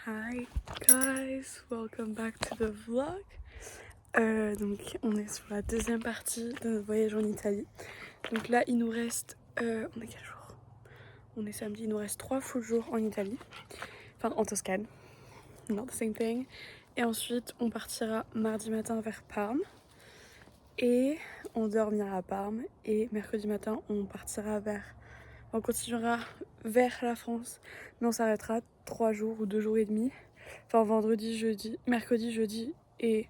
Hi guys, welcome back to the vlog. Donc on est sur la deuxième partie de notre voyage en Italie. Donc là il nous reste, on est quel jour? On est samedi, il nous reste 3 full jours en Italie. Enfin en Toscane, not the same thing. Et ensuite on partira mardi matin vers Parme. Et on dormira à Parme. Et mercredi matin on continuera vers la France. Mais on s'arrêtera 3 jours ou 2 jours et demi. Enfin mercredi, jeudi et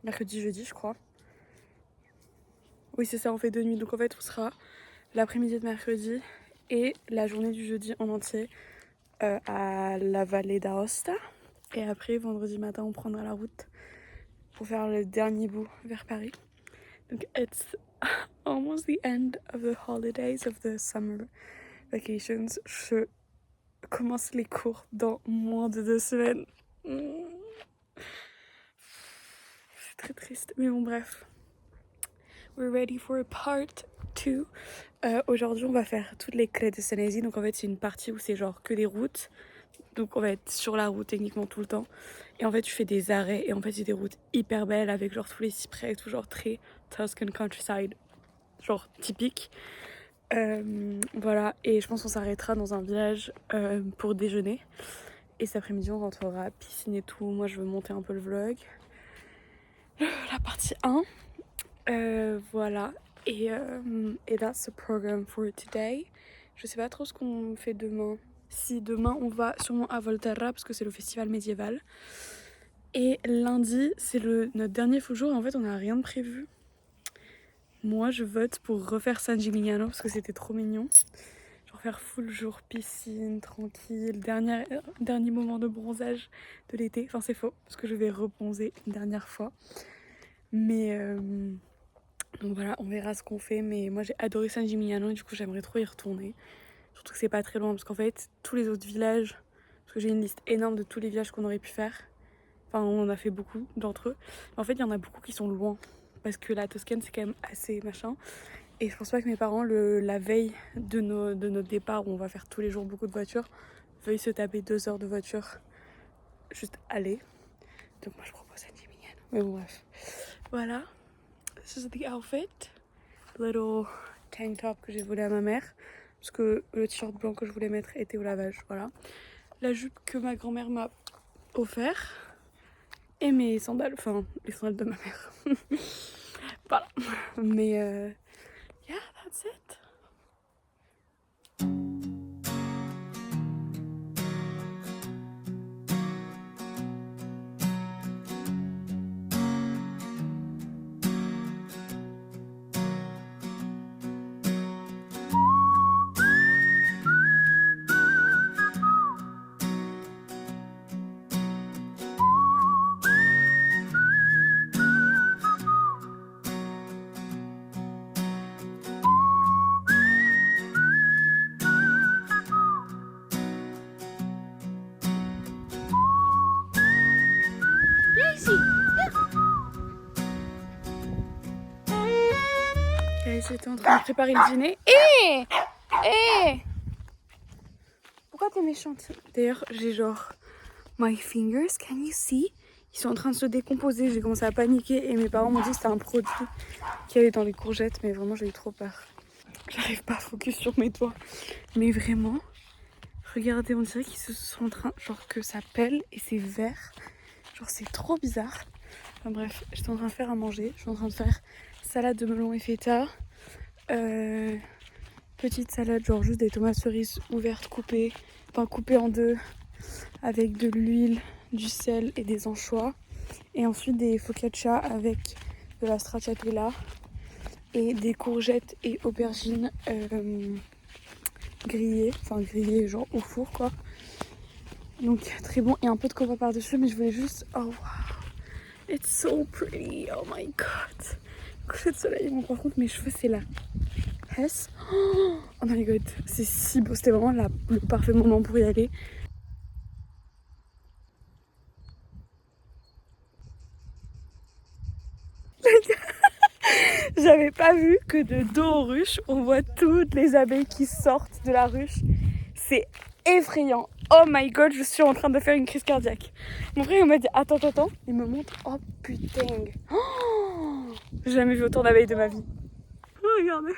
mercredi, jeudi je crois. Oui c'est ça, on fait 2 nuits. Donc en fait on sera l'après-midi de mercredi et la journée du jeudi en entier à la Vallée d'Aosta. Et après vendredi matin on prendra la route pour faire le dernier bout vers Paris. Donc it's almost the end of the holidays of the summer vacations. Je commence les cours dans moins de 2 semaines. C'est très triste, mais bon bref. We're ready for part 2. Aujourd'hui on va faire toutes les clés de Senesi. Donc en fait c'est une partie où c'est genre que des routes. Donc on va être sur la route techniquement tout le temps. Et en fait tu fais des arrêts et en fait c'est des routes hyper belles avec genre tous les cyprès et tout, genre très Tuscan countryside, genre typique. Voilà, et je pense qu'on s'arrêtera dans un village pour déjeuner. Et cet après-midi on rentrera à piscine et tout. Moi je veux monter un peu le vlog. La partie 1. Voilà, et that's the program for today. Je sais pas trop ce qu'on fait demain. Si demain on va sûrement à Volterra parce que c'est le festival médiéval. Et lundi c'est notre dernier full jour et en fait on n'a rien de prévu. Moi je vote pour refaire San Gimignano parce que c'était trop mignon. Genre faire full jour piscine, tranquille, dernier moment de bronzage de l'été. Enfin c'est faux parce que je vais rebronzer une dernière fois. Mais donc voilà, on verra ce qu'on fait, mais moi j'ai adoré San Gimignano et du coup j'aimerais trop y retourner. Surtout que c'est pas très loin parce qu'en fait tous les autres villages, parce que j'ai une liste énorme de tous les villages qu'on aurait pu faire. Enfin on en a fait beaucoup d'entre eux. Mais en fait il y en a beaucoup qui sont loin parce que la Toscane c'est quand même assez machin. Et je pense pas que mes parents la veille de notre départ où on va faire tous les jours beaucoup de voitures veuillent se taper 2 heures de voiture juste aller. Donc moi je propose San Gimignano. Mais bon bref. Voilà. This is the outfit. Little tank top que j'ai volé à ma mère parce que le t-shirt blanc que je voulais mettre était au lavage. Voilà. La jupe que ma grand-mère m'a offert et mes sandales, enfin les sandales de ma mère. Voilà. Mais yeah, that's it. J'étais en train de préparer le dîner. Pourquoi t'es méchante? D'ailleurs, j'ai genre my fingers, can you see? Ils sont en train de se décomposer. J'ai commencé à paniquer et mes parents m'ont dit que c'était un produit qu'il y avait dans les courgettes, mais vraiment j'ai eu trop peur. J'arrive pas à focus sur mes doigts. Mais vraiment, regardez, on dirait qu'ils se sont en train, genre que ça pèle et c'est vert. Genre c'est trop bizarre. Enfin bref, j'étais en train de faire à manger. Je suis en train de faire salade de melon et feta. Petite salade, genre juste des tomates cerises ouvertes coupées, enfin coupées en 2 avec de l'huile, du sel et des anchois. Et ensuite des focaccia avec de la stracciatella et des courgettes et aubergines grillées, enfin grillées genre au four quoi. Donc très bon et un peu de coco par-dessus, mais je voulais juste, oh wow, it's so pretty, oh my god. Coucher de soleil, bon par contre mes cheveux c'est là. Oh my god, c'est si beau, c'était vraiment le parfait moment pour y aller. J'avais pas vu que de dos aux ruches, on voit toutes les abeilles qui sortent de la ruche. C'est effrayant. Oh my god, je suis en train de faire une crise cardiaque. Mon frère il m'a dit attends, il me montre. Oh putain. Oh, j'ai jamais vu autant d'abeilles de ma vie. Oh, regardez.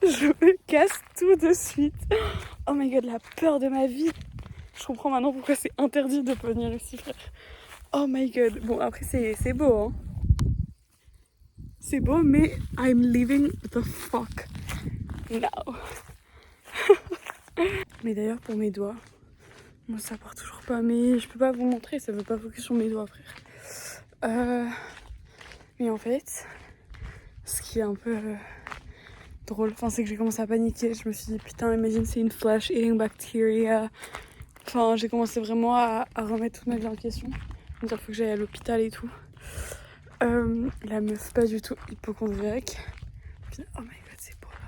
Je me casse tout de suite. Oh my god, la peur de ma vie. Je comprends maintenant pourquoi c'est interdit de venir ici, frère. Oh my god. Bon, après, c'est beau, hein. C'est beau, mais I'm leaving the fuck now. Mais d'ailleurs, pour mes doigts, moi ça part toujours pas. Mais je peux pas vous montrer, ça veut pas focus sur mes doigts, frère. Mais en fait, ce qui est un peu drôle, enfin, c'est que j'ai commencé à paniquer. Je me suis dit, putain, imagine c'est une flash eating bacteria. Enfin, j'ai commencé vraiment à remettre toute ma vie en question. Il faut que j'aille à l'hôpital et tout. La meuf, pas du tout hypochondriaque. Puis, oh my god, c'est beau là.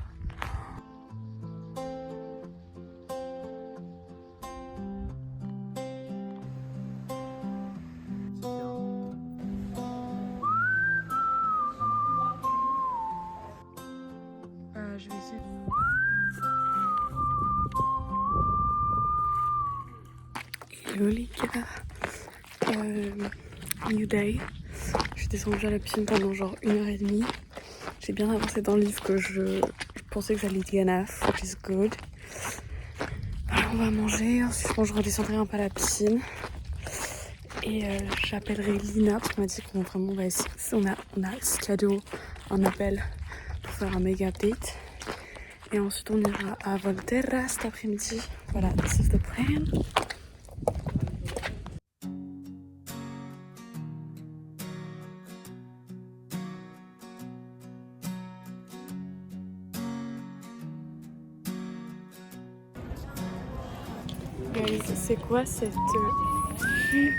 Je vais essayer. Hello les gars. New day. Je suis descendue à la piscine pendant genre 1h30. J'ai bien avancé dans le livre que je pensais que j'allais DNF, which is good. Alors on va manger, ensuite je pense que je redescendrai un peu à la piscine. Et j'appellerai Lina parce qu'on m'a dit qu'on vraiment va essayer. On a schedule un appel pour faire un méga date. Et ensuite on ira à Volterra cet après-midi. Voilà, this is the plan. Guys, c'est quoi cette vue?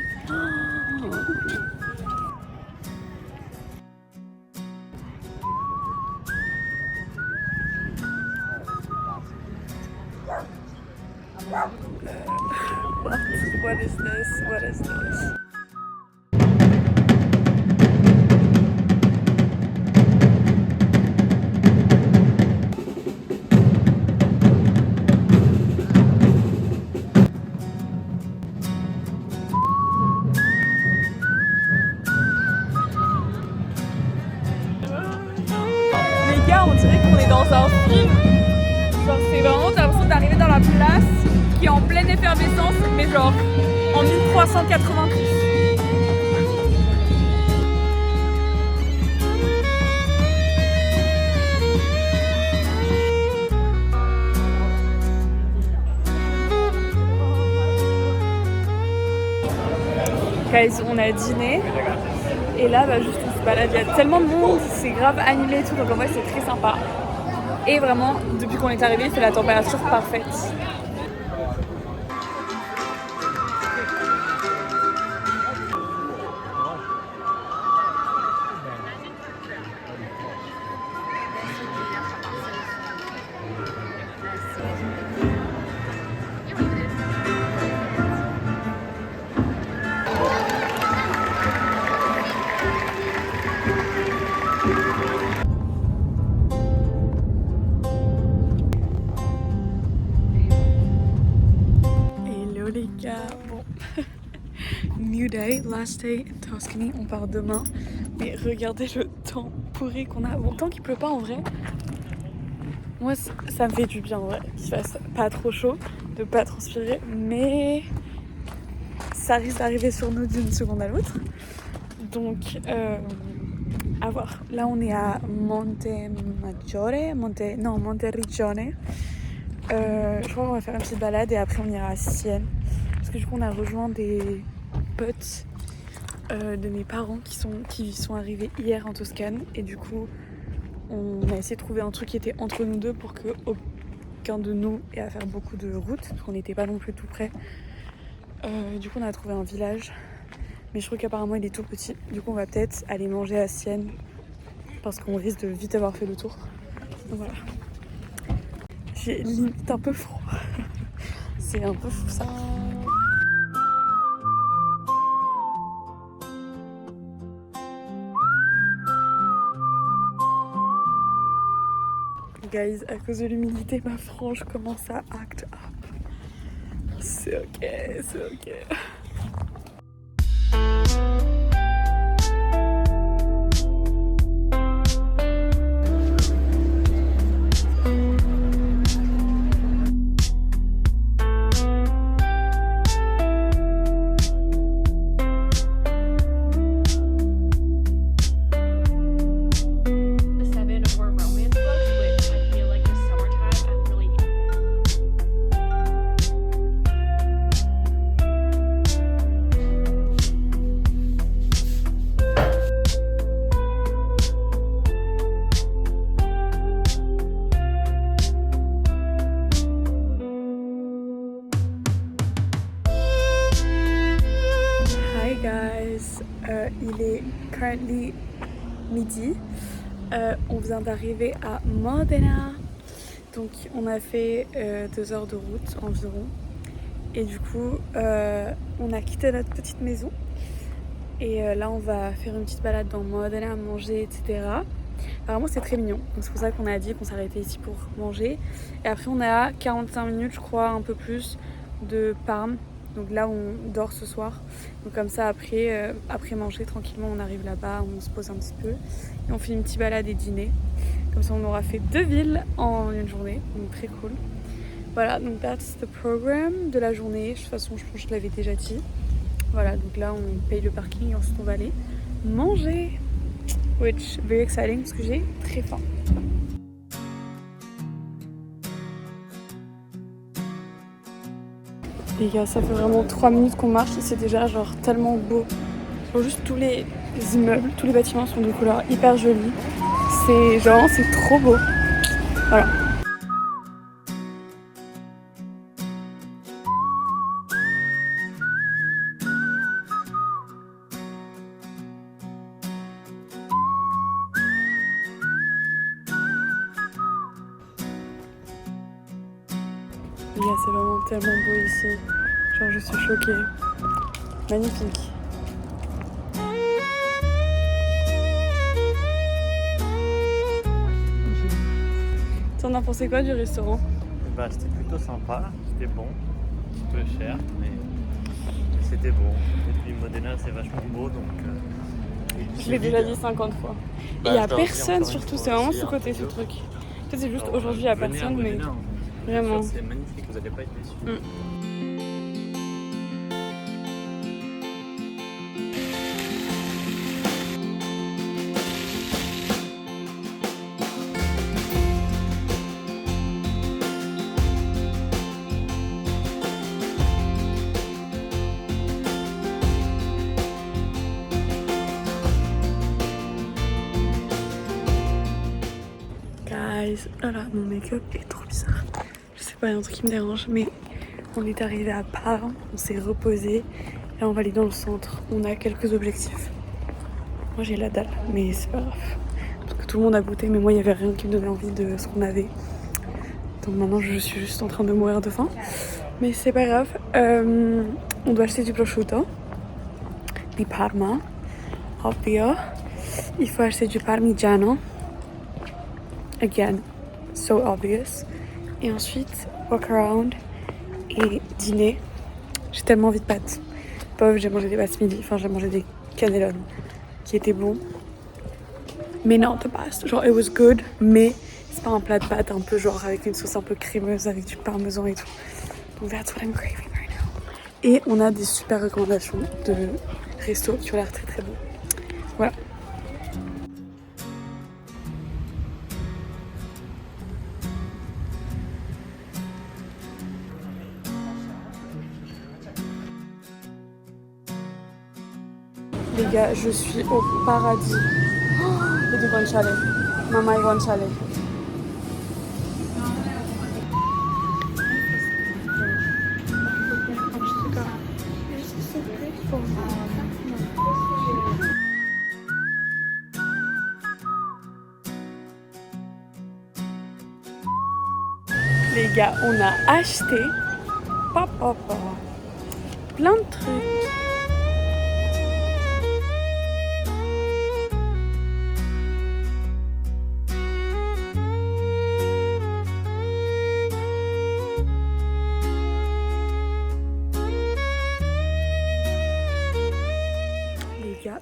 What is this? What is this? Les gars, on dirait qu'on est dans un film. Genre, c'est vraiment, t'as l'impression d'arriver dans la place qui est en pleine effervescence, mais genre en 1390. Guys, on a dîné et là, bah, juste on se balade. Il y a tellement de monde, c'est grave animé et tout, donc en vrai, c'est très sympa. Et vraiment, depuis qu'on est arrivé, c'est la température parfaite. Les gars, bon, new day, last day in Tuscany, on part demain, mais regardez le temps pourri qu'on a. Bon, tant qu'il pleut pas en vrai, moi ça me fait du bien en vrai, qu'il fasse pas trop chaud, de pas transpirer, mais ça risque d'arriver sur nous d'une seconde à l'autre, donc à voir. Là on est à Monteriggione. Je crois qu'on va faire une petite balade et après on ira à Sienne. Parce que du coup on a rejoint des potes de mes parents qui sont arrivés hier en Toscane. Et du coup on a essayé de trouver un truc qui était entre nous deux pour que aucun de nous ait à faire beaucoup de route. Parce qu'on n'était pas non plus tout près. Du coup on a trouvé un village. Mais je trouve qu'apparemment il est tout petit. Du coup on va peut-être aller manger à Sienne. Parce qu'on risque de vite avoir fait le tour. Donc voilà. J'ai limite un peu froid. C'est un peu fou ça. guys, à cause de l'humidité, ma frange commence à act up. C'est ok, c'est ok. Il est currently midi. On vient d'arriver à Modena. Donc on a fait 2 heures de route environ. Et du coup on a quitté notre petite maison. Et là on va faire une petite balade dans Modena, manger, etc. Apparemment c'est très mignon. Donc c'est pour ça qu'on a dit qu'on s'arrêtait ici pour manger. Et après on est à 45 minutes je crois, un peu plus, de Parme. Donc là on dort ce soir. Donc comme ça après manger tranquillement on arrive là-bas, on se pose un petit peu. Et on fait une petite balade et dîner. Comme ça on aura fait 2 villes en une journée. Donc très cool. Voilà, donc that's the programme de la journée. De toute façon je pense que je l'avais déjà dit. Voilà, donc là on paye le parking et ensuite on va aller manger. Which very exciting parce que j'ai très faim. Les gars, ça fait vraiment 3 minutes qu'on marche et c'est déjà genre tellement beau. Genre juste tous les immeubles, tous les bâtiments sont de couleurs hyper jolies. C'est genre, c'est trop beau. Voilà. Les gars, c'est vraiment tellement beau ici. Genre, je suis choquée. Magnifique. T'en as pensé quoi du restaurant? Bah, c'était plutôt sympa, c'était bon, un petit peu cher, mais c'était bon. Et puis Modena, c'est vachement beau, donc... Je l'ai déjà dit 50 fois. Et il n'y a personne surtout, c'est vraiment sous-côté ce truc. Peut-être c'est juste aujourd'hui il n'y a personne, mais vraiment. C'est magnifique, vous n'allez pas être déçus. Oh là, mon make-up est trop bizarre. Je sais pas, il y a un truc qui me dérange, mais on est arrivé à Parme, on s'est reposé. Là, on va aller dans le centre. On a quelques objectifs. Moi, j'ai la dalle, mais c'est pas grave. Parce que tout le monde a goûté, mais moi, il y avait rien qui me donnait envie de ce qu'on avait. Donc maintenant, je suis juste en train de mourir de faim. Mais c'est pas grave. On doit acheter du prosciutto, du parma, ovvio. Il faut acheter du parmigiano. Again, so obvious. Et ensuite, walk around et dîner. J'ai tellement envie de pâtes. Pauvre, j'ai mangé des pâtes midi. Enfin, j'ai mangé des cannellones qui étaient bons. Mais non, de base. Genre, it was good, mais c'est pas un plat de pâtes un peu genre avec une sauce un peu crémeuse, avec du parmesan et tout. Donc, that's what I'm craving right now. Et on a des super recommandations de restos qui ont l'air très très bons. Voilà. Les gars, je suis au paradis. Oh, il y a du guanciale. Maman et guanciale. Les gars, on a acheté plein de trucs.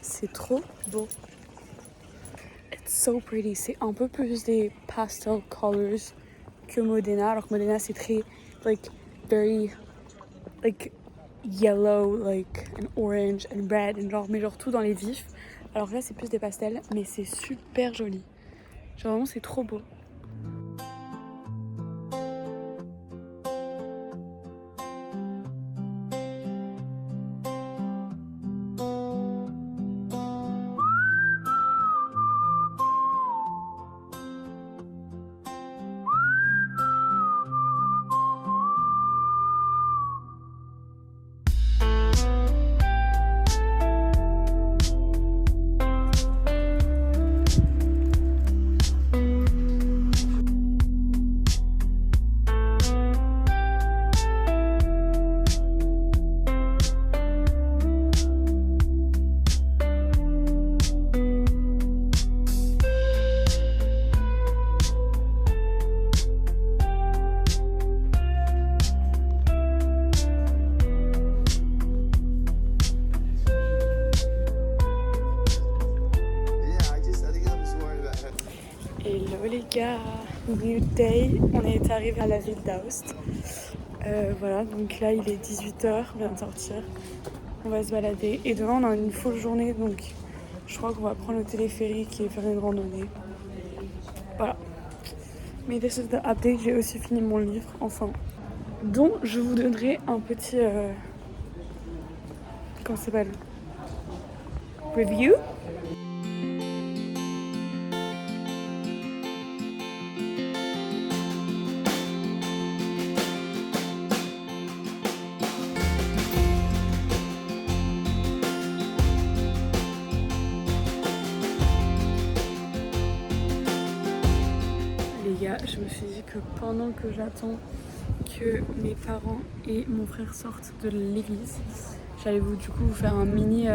c'est trop beau. It's so pretty. C'est un peu plus des pastel colors que Modena. Alors que Modena, c'est très, like, very, like, yellow, like, and orange, and red, and genre, mais genre tout dans les vifs. Alors là, c'est plus des pastels, mais c'est super joli. Genre vraiment, c'est trop beau. Hello les gars, new day, on est arrivé à la ville d'Aoste. Voilà, donc là il est 18h, on vient de sortir, on va se balader. Et demain on a une full journée, donc je crois qu'on va prendre le téléphérique et faire une randonnée. Voilà. Mais this is the update, j'ai aussi fini mon livre, enfin. Donc je vous donnerai un petit... comment ça s'appelle? Review. Les gars, je me suis dit que pendant que j'attends que mes parents et mon frère sortent de l'église, j'allais du coup vous faire un mini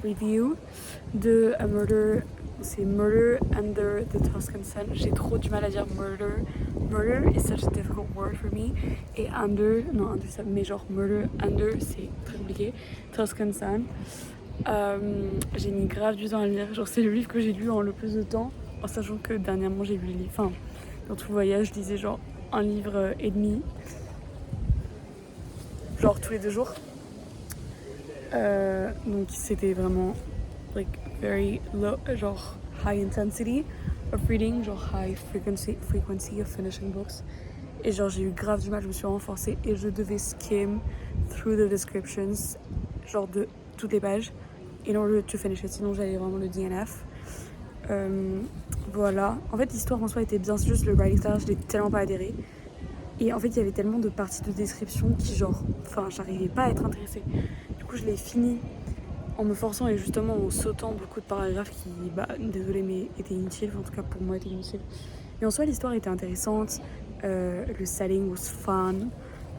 review de A Murder. C'est Murder Under the Tuscan Sun. J'ai trop du mal à dire murder. Murder is such a difficult word for me. Et under, non under ça, mais genre murder under, c'est très compliqué. Tuscan Sun. J'ai mis grave du temps à le lire. Genre c'est le livre que j'ai lu en le plus de temps, en sachant que dernièrement j'ai lu le livre. Enfin, dans tout le voyage, je lisais genre un livre et demi, genre tous les 2 jours. Donc c'était vraiment like very low, genre high intensity of reading, genre high frequency of finishing books. Et genre j'ai eu grave du mal, je me suis renforcée et je devais skim through the descriptions, genre de toutes les pages, in order to finish it, sinon j'allais vraiment le DNF. Voilà, en fait l'histoire en soi était bien, c'est juste le writing style, je l'ai tellement pas adhéré. Et en fait il y avait tellement de parties de description qui genre, enfin j'arrivais pas à être intéressée. Du coup je l'ai fini en me forçant et justement en sautant beaucoup de paragraphes qui, bah désolé mais étaient inutiles, en tout cas pour moi étaient inutiles. Mais en soi l'histoire était intéressante, le setting was fun,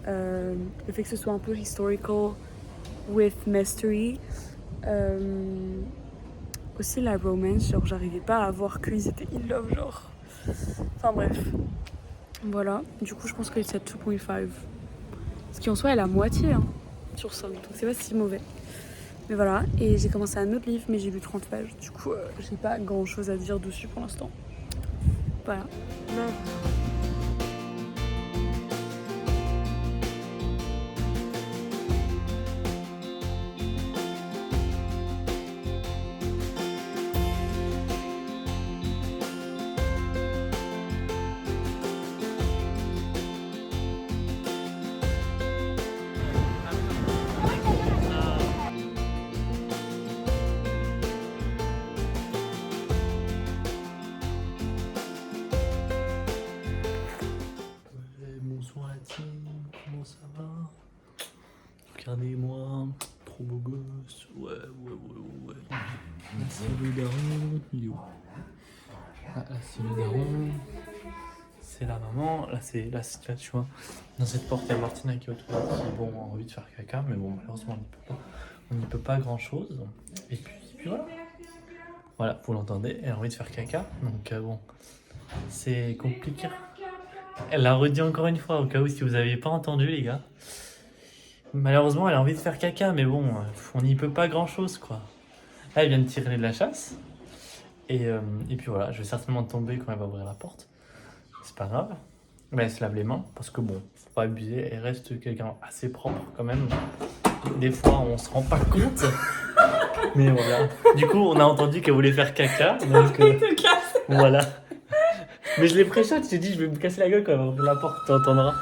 le fait que ce soit un peu historical with mystery. Aussi la romance, genre j'arrivais pas à voir qu'ils étaient in love, genre. Enfin bref. Voilà, du coup je pense que c'est 2.5. Ce qui en soi est la moitié hein, sur 5, donc c'est pas si mauvais. Mais voilà, et j'ai commencé un autre livre mais j'ai lu 30 pages. Du coup j'ai pas grand chose à dire dessus pour l'instant. Voilà. Comment ça va? Regardez-moi, trop beau gosse. Ouais. Là c'est le daron, il est où? Ah, là c'est le daron, c'est la maman. Là c'est là tu vois. Dans cette porte, il y a Martina qui est autour, qui bon, a envie de faire caca, mais bon malheureusement on n'y peut pas grand chose. Et puis voilà. Voilà, vous l'entendez, elle a envie de faire caca, donc bon, c'est compliqué. Elle l'a redit encore une fois, au cas où si vous n'aviez pas entendu les gars. Malheureusement elle a envie de faire caca, mais bon, on n'y peut pas grand chose quoi. Là, elle vient de tirer de la chasse. Et puis voilà, je vais certainement tomber quand elle va ouvrir la porte. C'est pas grave. Mais elle se lave les mains parce que bon, faut pas abuser. Elle reste quelqu'un assez propre quand même. Des fois, on se rend pas compte. Mais voilà. Du coup, on a entendu qu'elle voulait faire caca. Donc voilà. Mais je l'ai pré-shot, j'ai dit je vais me casser la gueule quand elle va ouvrir la porte, tu entendras.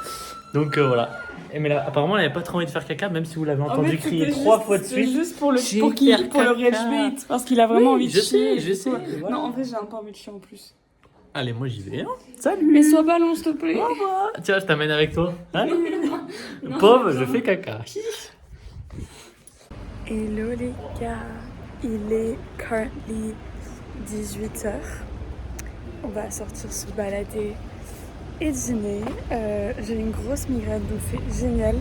Donc voilà. Mais là, apparemment, elle n'avait pas trop envie de faire caca, même si vous l'avez entendu crier 3 fois de suite. C'est juste pour le caca. rage bait, parce qu'il a vraiment envie de chier. Je sais. Voilà. Non, en vrai, j'ai un peu envie de chier en plus. Allez, moi j'y vais. Hein. Salut. Mais sois pas long, s'il te plaît. Au revoir. Tiens, je t'amène avec toi. Allez. Non. Pauvre, je fais caca. Hello les gars, il est currently 18h. On va sortir se balader et dîner. J'ai une grosse migraine donc c'est génial.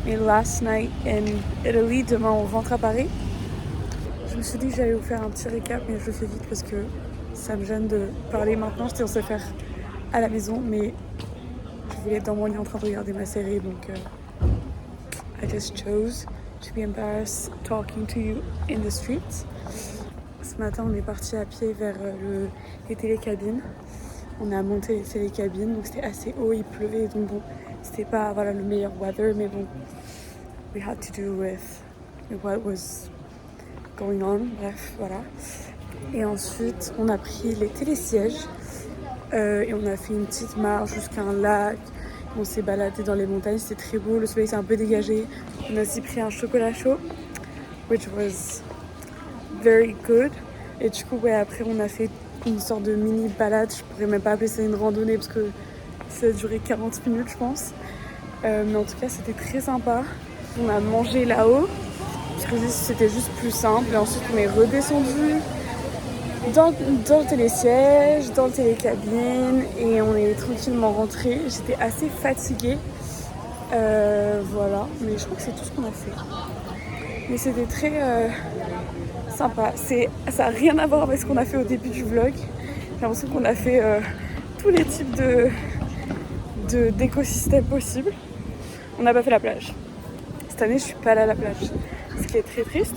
Mais last night in Italy, demain on rentre à Paris. Je me suis dit que j'allais vous faire un petit récap, mais je le fais vite parce que ça me gêne de parler maintenant. J'étais censée faire à la maison, mais je voulais être dans mon lit en train de regarder ma série, donc I just chose to be embarrassed talking to you in the streets. Ce matin, on est parti à pied vers les télécabines. On a monté les télécabines, donc c'était assez haut, il pleuvait, donc bon, c'était pas le meilleur weather, mais bon, we had to do with what was going on, bref, voilà. Et ensuite, on a pris les télésièges et on a fait une petite marche jusqu'à un lac. On s'est baladé dans les montagnes, c'était très beau, le soleil s'est un peu dégagé. On a aussi pris un chocolat chaud, which was very good. Et du coup, ouais, après on a fait une sorte de mini balade, je pourrais même pas appeler ça une randonnée parce que ça a duré 40 minutes je pense. Mais en tout cas, c'était très sympa. On a mangé là-haut, parce que c'était juste plus simple. Et ensuite, on est redescendu dans le télésiège, dans le télécabine, et on est tranquillement rentré. J'étais assez fatiguée, voilà, mais je crois que c'est tout ce qu'on a fait. Mais c'était très sympa. Ça n'a rien à voir avec ce qu'on a fait au début du vlog. J'ai l'impression qu'on a fait tous les types d'écosystèmes possibles. On n'a pas fait la plage. Cette année, je suis pas allée à la plage, ce qui est très triste.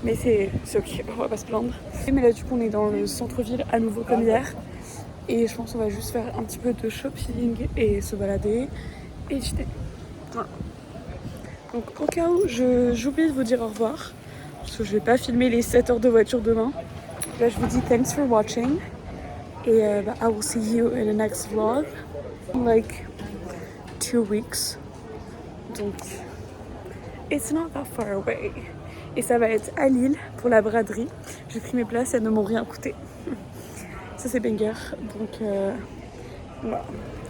Mais c'est ok, on va pas se plaindre. Mais là du coup on est dans le centre-ville à nouveau comme hier. Et je pense qu'on va juste faire un petit peu de shopping et se balader et dîner. Voilà. Donc au cas où j'oublie de vous dire au revoir, parce que je vais pas filmer les 7 heures de voiture demain. Là je vous dis thanks for watching. Et I will see you in the next vlog. In like 2 weeks. Donc it's not that far away. Et ça va être à Lille pour la braderie. J'ai pris mes places, elles ne m'ont rien coûté. Ça c'est banger. Donc voilà.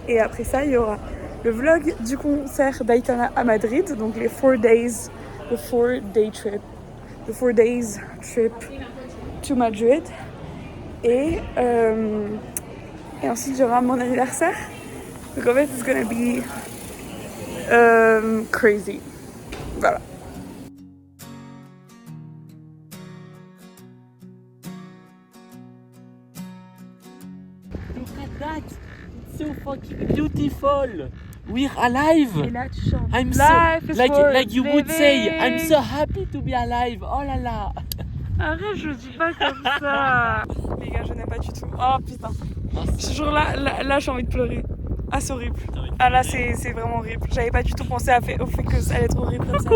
Et après ça, il y aura le vlog du concert d'Aitana à Madrid. Donc les 4 days, the 4-day trip. The 4 days trip to Madrid. Et ensuite il y aura mon anniversaire. Donc en fait, it's gonna be crazy. Voilà. Look at that! It's so fucking beautiful! We're alive! Et là tu chantes. I'm Life so is like you worth would say, living. I'm so happy to be alive! Oh là là! Arrête, je dis pas comme ça. Les gars, je n'aime pas du tout. Oh putain. Ce jour-là, j'ai envie de pleurer. Ah, c'est horrible. Ah là, c'est vraiment horrible. J'avais pas du tout pensé au fait que ça allait être horrible comme ça.